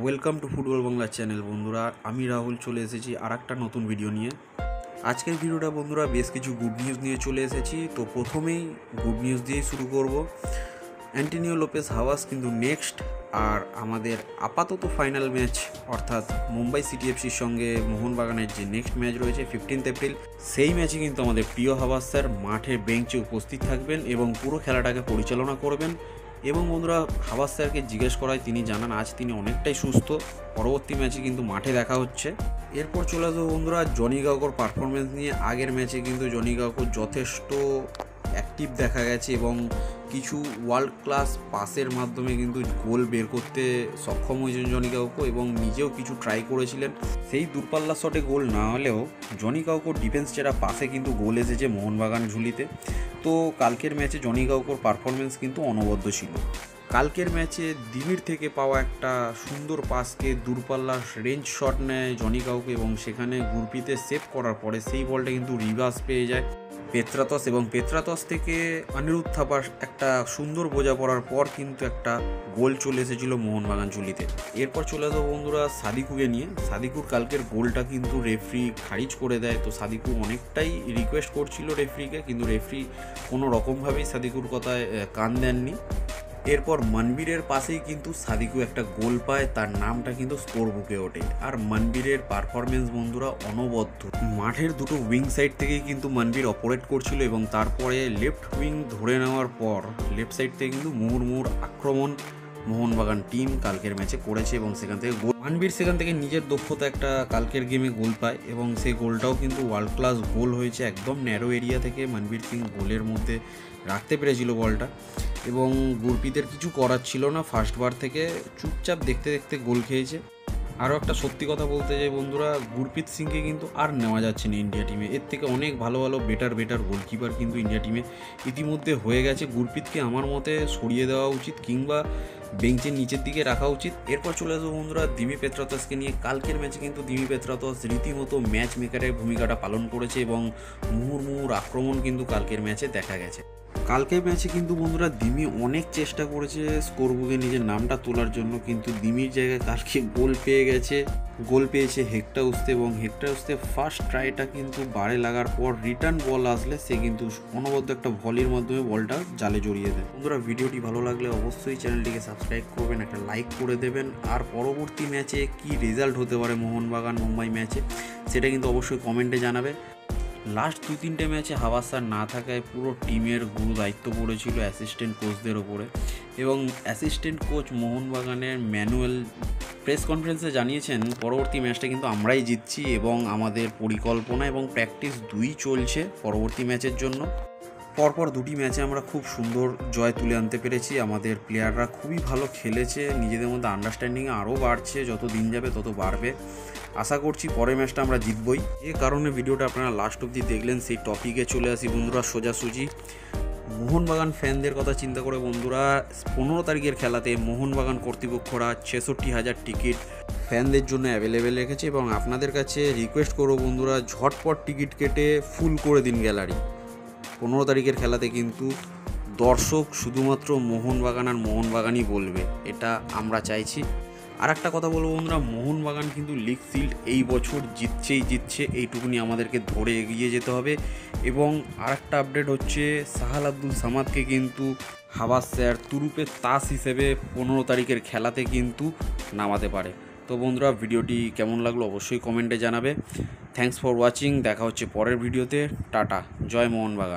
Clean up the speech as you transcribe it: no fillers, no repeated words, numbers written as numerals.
Welcome to football Bangla channel. বন্ধুরা, আমি রাহুল চলে এসেছি আর একটা নতুন ভিডিও নিয়ে। আজকের ভিডিওটা বন্ধুরা বেশ কিছু গুড নিউজ নিয়ে চলে এসেছি। তো প্রথমেই গুড নিউজ দিয়েই শুরু করব। অ্যান্টোনিও লোপেস হাওয়াস কিন্তু নেক্সট, আর আমাদের আপাতত ফাইনাল ম্যাচ অর্থাৎ মুম্বাই সিটি এফসির সঙ্গে মোহনবাগানের যে নেক্সট ম্যাচ রয়েছে 15 এপ্রিল, সেই ম্যাচে কিন্তু আমাদের প্রিয় হাওয়াস স্যার মাঠের বেঞ্চে উপস্থিত থাকবেন এবং পুরো খেলাটাকে পরিচালনা করবেন। এবং বন্ধুরা, হাওয়াস স্যারকে জিজ্ঞেস করায় তিনি জানান আজ তিনি অনেকটাই সুস্থ, পরবর্তী ম্যাচে কিন্তু মাঠে দেখা হচ্ছে। এরপর চলে আসবো বন্ধুরা জনি গাউকোর পারফরমেন্স নিয়ে। আগের ম্যাচে কিন্তু জনি গাউকোর যথেষ্ট অ্যাক্টিভ দেখা গেছে এবং কিছু ওয়ার্ল্ড ক্লাস পাসের মাধ্যমে কিন্তু গোল বের করতে সক্ষম হয়েছেন জনি গাউকো, এবং নিজেও কিছু ট্রাই করেছিলেন। সেই দূরপাল্লা শটে গোল না হলেও জনি গাউকোর ডিফেন্স চেরা পাসে কিন্তু গোল এসেছে মোহনবাগান ঝুলিতে। তো কালকের ম্যাচে জনি গাউকোর পারফরমেন্স কিন্তু অনবদ্য ছিল। কালকের ম্যাচে দিমির থেকে পাওয়া একটা সুন্দর পাসকে দূরপাল্লার রেঞ্জ শট নেয় জনি গাউকো, এবং সেখানে গুরপিতে সেভ করার পরে সেই বলটা কিন্তু রিভার্স পেয়ে যায় পেত্রাতস, এবং পেত্রাতস থেকে অনিরুদ্ধ থাপার একটা সুন্দর বোঝা পড়ার পর কিন্তু একটা গোল চলে এসেছিল মোহনবাগান ঝুলিতে। এরপর চলে আসবো বন্ধুরা সাদিকুকে নিয়ে। সাদিকুর কালকের গোলটা কিন্তু রেফরি খারিজ করে দেয়। তো সাদিকু অনেকটাই রিকোয়েস্ট করছিল রেফরিকে, কিন্তু রেফরি কোনো রকমভাবেই সাদিকুর কথায় কান দেননি। এরপর মনবীরের পাশেই কিন্তু সাদিকু একটা গোল পায়, তার নামটা কিন্তু স্কোর বুকে ওঠে। আর মনবীরের পারফরমেন্স বন্ধুরা অনবদ্য। মাঠের দুটো উইং সাইড থেকেই কিন্তু মনবীর অপারেট করছিল, এবং তারপরে লেফট উইং ধরে নেওয়ার পর লেফট সাইড থেকে কিন্তু মুহুর্মুহুর আক্রমণ মোহনবাগান টিম কালকের ম্যাচে করেছে, এবং সেখান থেকে গোল মনবীর সেখান থেকে নিজের দক্ষতা একটা কালকের গেমে গোল পায়, এবং সেই গোলটাও কিন্তু ওয়ার্ল্ড ক্লাস গোল হয়েছে। একদম ন্যারো এরিয়া থেকে মনবীর সিং গোলের মধ্যে রাখতে পেরেছিল বলটা, এবং গুরপিতের কিছু করার ছিল না। ফার্স্টবার থেকে চুপচাপ দেখতে দেখতে গোল খেয়েছে। আরও একটা সত্যি কথা বলতে চাই বন্ধুরা, গুরপ্রীত সিংকে কিন্তু আর নেওয়া যাচ্ছে না ইন্ডিয়া টিমে। এর থেকে অনেক ভালো ভালো বেটার গোলকিপার কিন্তু ইন্ডিয়া টিমে ইতিমধ্যে হয়ে গেছে। গুরপ্রীতকে আমার মতে সরিয়ে দেওয়া উচিত, কিংবা বেঞ্চের নিচের দিকে রাখা উচিত। এরপর চলে আসবো বন্ধুরা দিমি পেত্রাতসকে নিয়ে। কালকের ম্যাচে কিন্তু দিমি পেত্রাতস রীতিমতো ম্যাচ মেকারের ভূমিকাটা পালন করেছে, এবং মুহুর্মুহুর আক্রমণ কিন্তু কালকের ম্যাচে দেখা গেছে। কালকের ম্যাচে কিন্তু বন্ধুরা দিমি অনেক চেষ্টা করেছে স্কোর বুকে নিজের নামটা তোলার জন্য, কিন্তু দিমির জায়গায় কালকে গোল পেয়েছে হেক্টাউস্তে, এবং হেক্টাউস্তে ফার্স্ট ট্রাইটা কিন্তু বারে লাগার পর রিটার্ন বল আসলে সে কিন্তু অনবদ্য একটা ভলির মাধ্যমে বলটা জালে জড়িয়ে দেয়। বন্ধুরা, ভিডিওটি ভালো লাগলে অবশ্যই চ্যানেলটিকে সাবস্ক্রাইব করবেন, একটা লাইক করে দেবেন। আর পরবর্তী ম্যাচে কি রেজাল্ট হতে পারে মোহনবাগান মুম্বাই ম্যাচে সেটা কিন্তু অবশ্যই কমেন্টে জানাবে। লাস্ট 2-3টে ম্যাচে হাওয়াস স্যার না থাকায় পুরো টিমের গুরু দায়িত্ব পড়েছিল অ্যাসিস্ট্যান্ট কোচদের ওপরে, এবং অ্যাসিস্ট্যান্ট কোচ মোহনবাগানের ম্যানুয়াল প্রেস কনফারেন্সে জানিয়েছেন পরবর্তী ম্যাচটা কিন্তু আমরাই জিতছি, এবং আমাদের পরিকল্পনা এবং প্র্যাকটিস দুই চলছে পরবর্তী ম্যাচের জন্য। পরপর দুটি ম্যাচে আমরা খুব সুন্দর জয় তুলে আনতে পেরেছি। আমাদের প্লেয়াররা খুবই ভালো খেলেছে, নিজেদের মধ্যে আন্ডারস্ট্যান্ডিং আরও বাড়ছে, যত দিন যাবে তত বাড়বে। আশা করছি পরের ম্যাচটা আমরা জিতবই। যে কারণে ভিডিওটা আপনারা লাস্ট অবধি দেখলেন, সেই টপিকে চলে আসি বন্ধুরা সোজাসুজি। মোহনবাগান ফ্যানদের কথা চিন্তা করে বন্ধুরা, 15 তারিখের খেলাতে মোহনবাগান কর্তৃপক্ষরা 66,000 টিকিট ফ্যানদের জন্য অ্যাভেলেবেল রেখেছে, এবং আপনাদের কাছে রিকোয়েস্ট করবো বন্ধুরা ঝটপট টিকিট কেটে ফুল করে দিন গ্যালারি। 15 তারিখের খেলাতে কিন্তু দর্শক শুধুমাত্র মোহনবাগান আর মোহনবাগানই বলবে, এটা আমরা চাইছি। আর একটা কথা বলবো বন্ধুরা, মোহনবাগান কিন্তু লিগ শিল্ড এই বছর জিতছে, এইটুকুনি আমাদেরকে ধরে এগিয়ে যেতে হবে। এবং আর একটা আপডেট হচ্ছে, সাহাল আব্দুল সামাদকে কিন্তু হাওয়াস স্যার তুরুপের তাস হিসেবে 15 তারিখের খেলাতে কিন্তু নামাতে পারে। তো বন্ধুরা, ভিডিওটি কেমন লাগলো অবশ্যই কমেন্টে জানাবে। থ্যাঙ্কস ফর ওয়াচিং, দেখা হচ্ছে পরের ভিডিওতে। টাটা, জয় মোহনবাগান।